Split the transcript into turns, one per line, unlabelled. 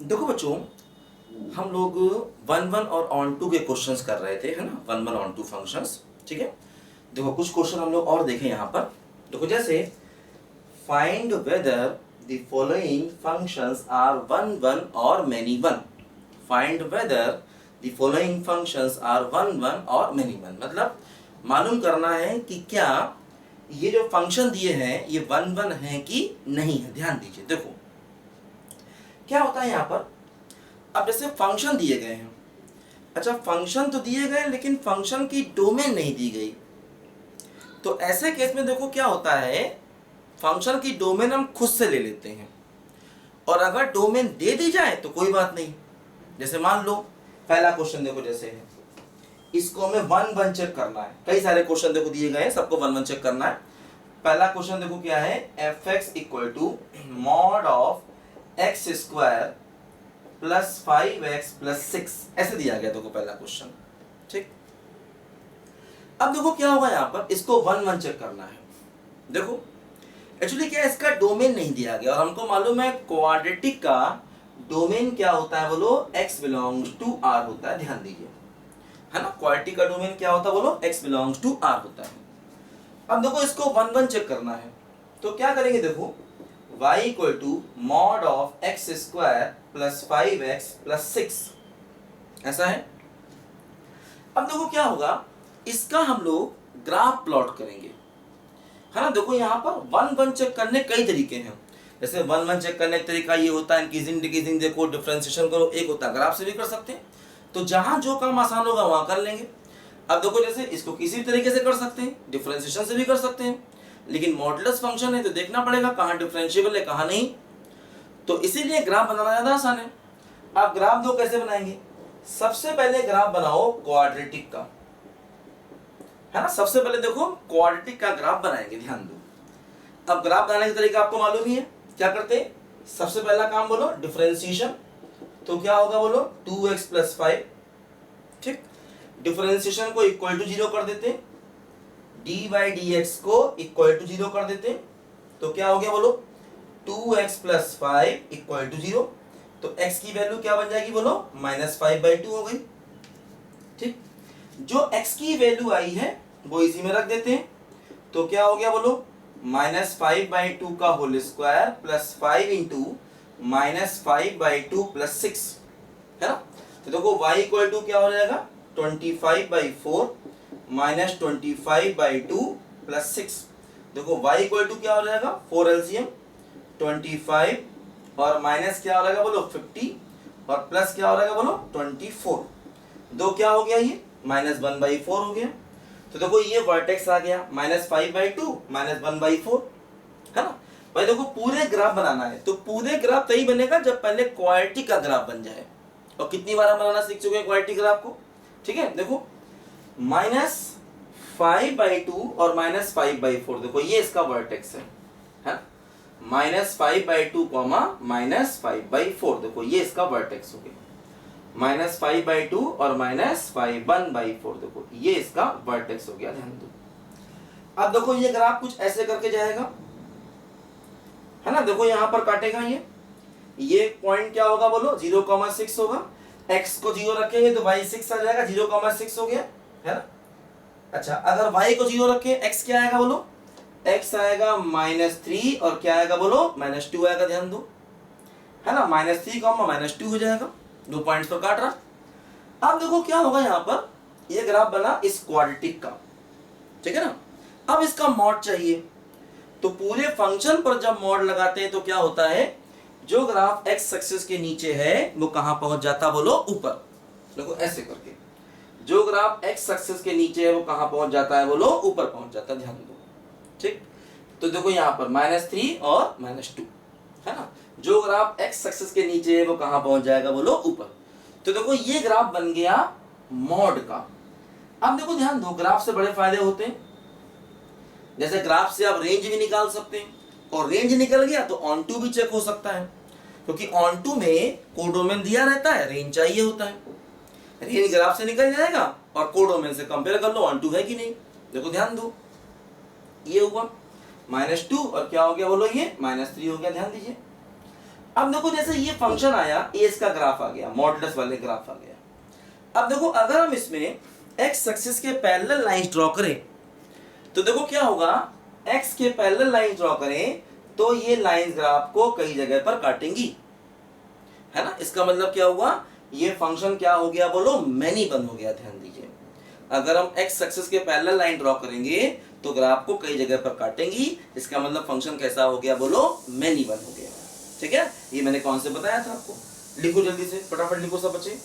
देखो बच्चों, हम लोग वन वन और ऑन टू के क्वेश्चंस कर रहे थे, है ना, one one onto functions. ठीक है, देखो कुछ क्वेश्चन हम लोग और देखें यहाँ पर। देखो जैसे find whether the following functions are one one or many one. Find whether the following functions are one one or many one, मतलब मालूम करना है कि क्या ये जो फंक्शन दिए हैं ये वन वन है कि नहीं है। ध्यान दीजिए, देखो क्या होता है यहाँ पर। अब जैसे फंक्शन दिए गए हैं, अच्छा फंक्शन तो दिए गए लेकिन फंक्शन की डोमेन नहीं दी गई, तो ऐसे केस में देखो क्या होता है, फंक्शन की डोमेन हम खुद से ले लेते हैं, और अगर डोमेन दे दी जाए तो कोई बात नहीं। जैसे मान लो पहला क्वेश्चन देखो, जैसे है इसको हमें वन वन चेक करना है। कई सारे क्वेश्चन देखो दिए गए हैं, सबको वन वन चेक करना है। पहला क्वेश्चन देखो क्या है, f x equal to mod of x square plus 5x plus 6, ऐसे दिया गया देखो पहला क्वेश्चन। ठीक, अब देखो क्या होगा यहाँ पर, इसको वन वन चेक करना है। देखो एक्चुअली क्या है, इसका डोमेन नहीं दिया गया, और हमको मालूम है क्वाड्रेटिक का डोमेन क्या होता है, बोलो x बिलोंग्स टू r होता है। ध्यान दीजिए, है ना, क्वाड्रेटिक का डोमेन क्या होता है, बोलो x बिलोंग्स टू r होता है। अब देखो इसको वन वन चेक करना है, तो क्या करेंगे, देखो y equal to mod of x square plus 5x plus 6, ऐसा है। अब देखो क्या होगा, इसका हम लोग ग्राफ प्लॉट करेंगे, है ना। देखो यहाँ पर वन वन चेक करने कई तरीके हैं। जैसे वन वन चेक करने का तरीका ये होता है इंक्रीजिंग डिक्रीजिंग, देखो डिफरेंशिएशन करो, एक होता है ग्राफ से भी कर सकते हैं, तो जहां जो काम आसान होगा वहां कर लेंगे। अब देखो जैसे इसको किसी भी तरीके से कर सकते हैं, डिफरेंशिएशन से भी कर सकते हैं, लेकिन मॉडुलस फंक्शन है तो देखना पड़ेगा कहाँ डिफरेंशिएबल है कहाँ नहीं, तो इसीलिए ग्राफ बनाना ज्यादा आसान है। अब ग्राफ दो कैसे बनाएंगे, सबसे पहले ग्राफ बनाओ क्वाड्रेटिक का, है ना। सबसे पहले देखो क्वाड्रेटिक का ग्राफ बनाएंगे, ध्यान दो। अब ग्राफ बनाने का तरीका आपको मालूम ही है, क्या करते हैं, सबसे पहला काम बोलो डिफरेंशिएशन, तो क्या होगा बोलो 2x प्लस 5। ठीक, डिफरेंशिएशन को इक्वल टू 0 कर देते, dy dx को इक्वल टू 0 कर देते, तो क्या हो गया बोलो 2x प्लस 5 इक्वल टू 0, तो x की वैल्यू क्या बन जाएगी बोलो -5/2 हो गई। ठीक, जो x की वैल्यू आई है वो इसी में रख देते हैं, तो क्या हो गया बोलो -5/2 का whole square plus 5 into -5/2 plus 6, है ना। तो देखो y इक्वल टू क्या हो जाएगा 25/4 माइनस 25/2 प्लस 6। देखो y इक्वल टू क्या हो जाएगा 4 एलसीएम 25 और माइनस क्या हो जाएगा बोलो 50 और प्लस क्या हो जाएगा बोलो 24, दो क्या हो गया ये -1/4 हो गया। तो देखो ये वर्टेक्स आ गया -5/2 -1/4, है ना। भाई देखो पूरे ग्राफ बनाना है, तो पूरे ग्राफ तभी बनेगा जब पहले क्वाड्रेटिक का ग्राफ बन जाए, और कितनी बार हम बनाना सीख चुके हैं क्वाड्रेटिक ग्राफ को। ठीक है, देखो -5/2 और -5/4, देखो ये इसका वर्टेक्स है -5/2 -5/4, देखो ये इसका वर्टेक्स हो गया। -5/2 और -5/1/4, देखो ये इसका वर्टेक्स हो गया, ध्यान दो। अब देखो ये ग्राफ कुछ ऐसे करके जाएगा, है ना। देखो यहां पर काटेगा ये पॉइंट क्या होगा बोलो 0,6 होगा, x को 0 रखेंगे तो y 6 आ जाएगा, 0,6 हो गया, है ना। अच्छा अगर y को 0 रखें x क्या आएगा बोलो, x आएगा -3 और क्या आएगा बोलो -2 आएगा, ध्यान दो, है ना। -3 -2 हो जाएगा, दो पॉइंट्स पर काट रहा। अब देखो क्या होगा यहाँ पर, ये ग्राफ बना इस क्वाड्रेटिक का, ठीक है ना। अब इसका मॉड चाहिए, तो पूरे फंक्शन पर जब मॉड लगाते हैं तो क्या होता है, जो ग्राफ x एक्सिस के नीचे है वो कहां पहुंच जाता बोलो ऊपर। देखो ऐसे करके जो ग्राफ x एक्सिस के नीचे है वो कहां पहुंच जाता है बोलो ऊपर पहुंच जाता है, ध्यान दो। ठीक, तो देखो यहाँ पर -3 और -2, है ना। जो ग्राफ x एक्सिस के नीचे है वो कहां पहुंच जाएगा बोलो ऊपर। तो देखो ये ग्राफ बन गया मॉड का। अब देखो ध्यान दो, ग्राफ से बड़े फायदे होते हैं, जैसे ग्राफ से आप रेंज भी निकाल सकते हैं, और रेंज निकल गया तो ऑन टू भी चेक हो सकता है, क्योंकि ऑन टू में कोडोमेन दिया रहता है, रेंज चाहिए होता है। रेंज ग्राफ से निकल जाएगा और कोडोमेन से कंपेयर कर लो ऑन टू है कि नहीं। देखो ध्यान दो, ये हुआ -2 और क्या हो गया बोलो ये -3 हो गया, ध्यान दीजिए। अब देखो जैसे ये फंक्शन आया, एज का ग्राफ आ गया, मॉडुलस वाले ग्राफ आ गया। अब देखो अगर हम इसमें एक्स एक्सिस के पैरेलल लाइंस ड्रॉ करें तो देखो क्या होगा, एक्स के पैरेलल लाइन ड्रॉ करें तो ये लाइंस ग्राफ को कई जगह पर काटेंगी, है ना। इसका मतलब क्या हुआ, ये फंक्शन क्या हो गया बोलो, मैनी वन हो गया। ध्यान दीजिए, अगर हम एक्स एक्सिस के पैरेलल लाइन ड्रॉ करेंगे तो ग्राफ को कई जगह पर काटेंगी, इसका मतलब फंक्शन कैसा हो गया बोलो, मैनी वन हो गया। ठीक है, ये मैंने कौन से बताया था आपको। लिखो जल्दी से, फटाफट लिखो सब बच्चे।